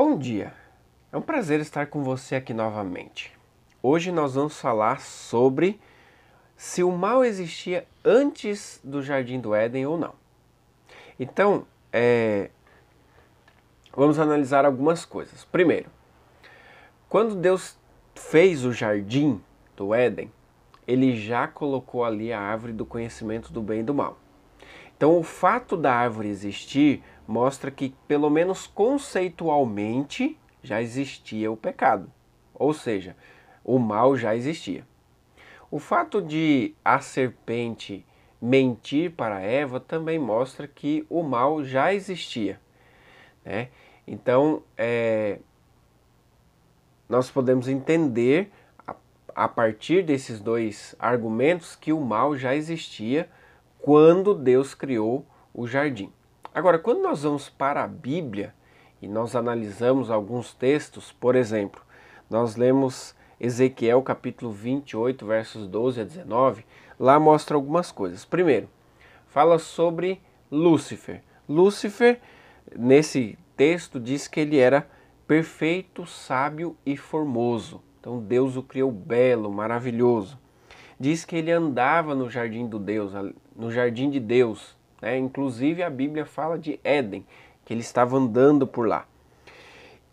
Bom dia, é um prazer estar com você aqui novamente. Hoje nós vamos falar sobre se o mal existia antes do Jardim do Éden ou não. Então, vamos analisar algumas coisas. Primeiro, quando Deus fez o Jardim do Éden, ele já colocou ali a árvore do conhecimento do bem e do mal. Então, o fato da árvore existir mostra que, pelo menos conceitualmente, já existia o pecado. Ou seja, o mal já existia. O fato de a serpente mentir para Eva também mostra que o mal já existia, né? Então, nós podemos entender, a partir desses dois argumentos, que o mal já existia quando Deus criou o jardim. Agora, quando nós vamos para a Bíblia e nós analisamos alguns textos, por exemplo, nós lemos Ezequiel capítulo 28, versos 12 a 19, lá mostra algumas coisas. Primeiro, fala sobre Lúcifer. Lúcifer, nesse texto, diz que ele era perfeito, sábio e formoso. Então Deus o criou belo, maravilhoso. Diz que ele andava no jardim do Deus, no jardim de Deus, né? Inclusive a Bíblia fala de Éden, que ele estava andando por lá.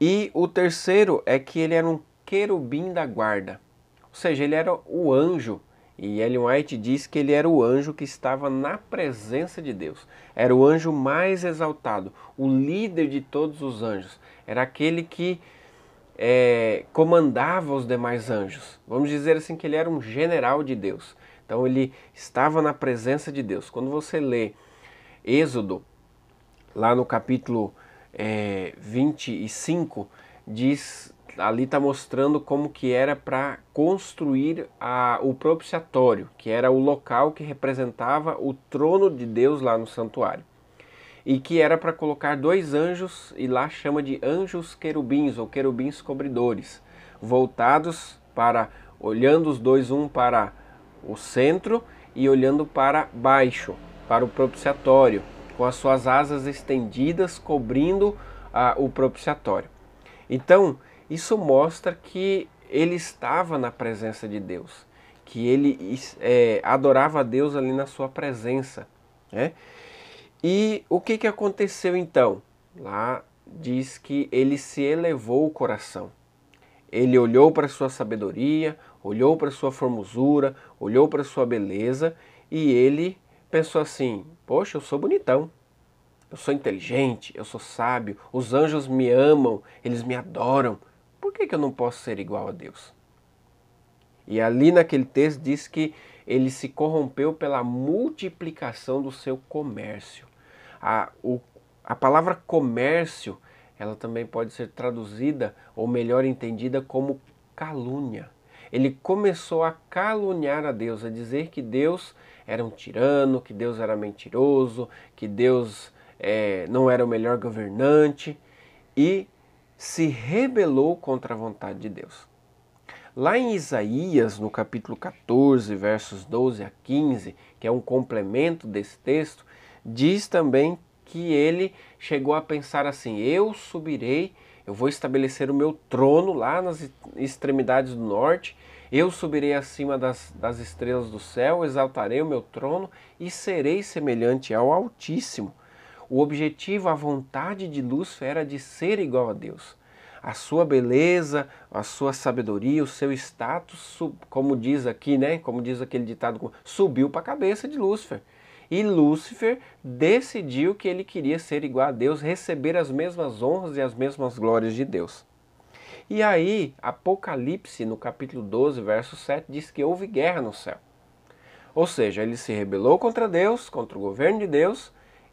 E o terceiro é que ele era um querubim da guarda, ou seja, ele era o anjo, e Ellen White diz que ele era o anjo que estava na presença de Deus. Era o anjo mais exaltado, o líder de todos os anjos, era aquele que comandava os demais anjos. Vamos dizer assim que ele era um general de Deus. Então ele estava na presença de Deus. Quando você lê Êxodo, lá no capítulo 25, diz, ali está mostrando como que era para construir o propiciatório, que era o local que representava o trono de Deus lá no santuário. E que era para colocar dois anjos, e lá chama de anjos querubins ou querubins cobridores, voltados para, olhando os dois, um para o centro e olhando para baixo, para o propiciatório, com as suas asas estendidas cobrindo o propiciatório. Então, isso mostra que ele estava na presença de Deus, que ele adorava a Deus ali na sua presença, né? E o que aconteceu então? Lá diz que ele se elevou o coração. Ele olhou para sua sabedoria, olhou para sua formosura, olhou para sua beleza e ele pensou assim: poxa, eu sou bonitão, eu sou inteligente, eu sou sábio, os anjos me amam, eles me adoram. Por que eu não posso ser igual a Deus? E ali naquele texto diz que ele se corrompeu pela multiplicação do seu comércio. A palavra comércio, ela também pode ser traduzida, ou melhor entendida, como calúnia. Ele começou a caluniar a Deus, a dizer que Deus era um tirano, que Deus era mentiroso, que Deus não era o melhor governante, e se rebelou contra a vontade de Deus. Lá em Isaías, no capítulo 14, versos 12 a 15, que é um complemento desse texto, diz também que ele chegou a pensar assim: eu subirei, eu vou estabelecer o meu trono lá nas extremidades do norte, eu subirei acima das estrelas do céu, exaltarei o meu trono e serei semelhante ao Altíssimo. O objetivo, a vontade de Lúcifer era de ser igual a Deus. A sua beleza, a sua sabedoria, o seu status, como diz aqui, né? Como diz aquele ditado, subiu para a cabeça de Lúcifer. E Lúcifer decidiu que ele queria ser igual a Deus, receber as mesmas honras e as mesmas glórias de Deus. E aí, Apocalipse, no capítulo 12, verso 7, diz que houve guerra no céu. Ou seja, ele se rebelou contra Deus, contra o governo de Deus,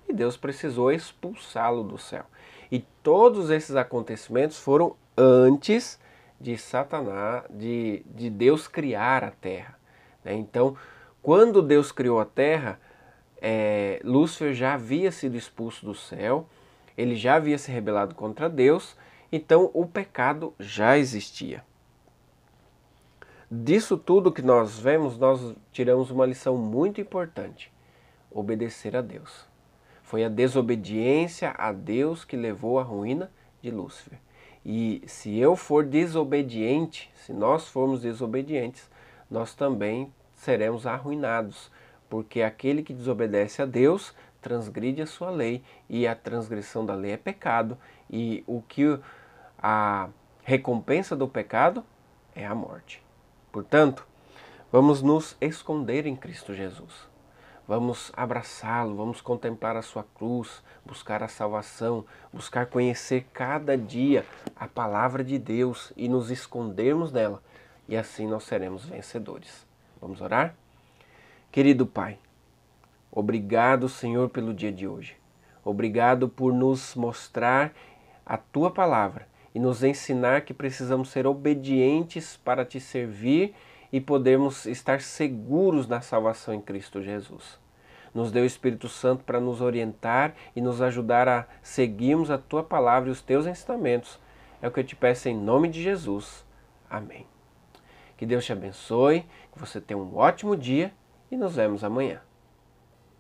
e Deus precisou expulsá-lo do céu. E todos esses acontecimentos foram antes de Satanás, de Deus criar a terra, né? Então, quando Deus criou a terra, Lúcifer já havia sido expulso do céu, ele já havia se rebelado contra Deus, então o pecado já existia. Disso tudo que nós vemos, nós tiramos uma lição muito importante: obedecer a Deus. Foi a desobediência a Deus que levou à ruína de Lúcifer. E se eu for desobediente, se nós formos desobedientes, nós também seremos arruinados, porque aquele que desobedece a Deus transgride a sua lei, e a transgressão da lei é pecado, e a recompensa do pecado é a morte. Portanto, vamos nos esconder em Cristo Jesus. Vamos abraçá-lo, vamos contemplar a sua cruz, buscar a salvação, buscar conhecer cada dia a palavra de Deus e nos escondermos nela. E assim nós seremos vencedores. Vamos orar? Querido Pai, obrigado, Senhor, pelo dia de hoje. Obrigado por nos mostrar a Tua palavra e nos ensinar que precisamos ser obedientes para Te servir e podermos estar seguros na salvação em Cristo Jesus. Nos dê o Espírito Santo para nos orientar e nos ajudar a seguirmos a Tua palavra e os Teus ensinamentos. É o que eu te peço em nome de Jesus. Amém. Que Deus te abençoe, que você tenha um ótimo dia e nos vemos amanhã.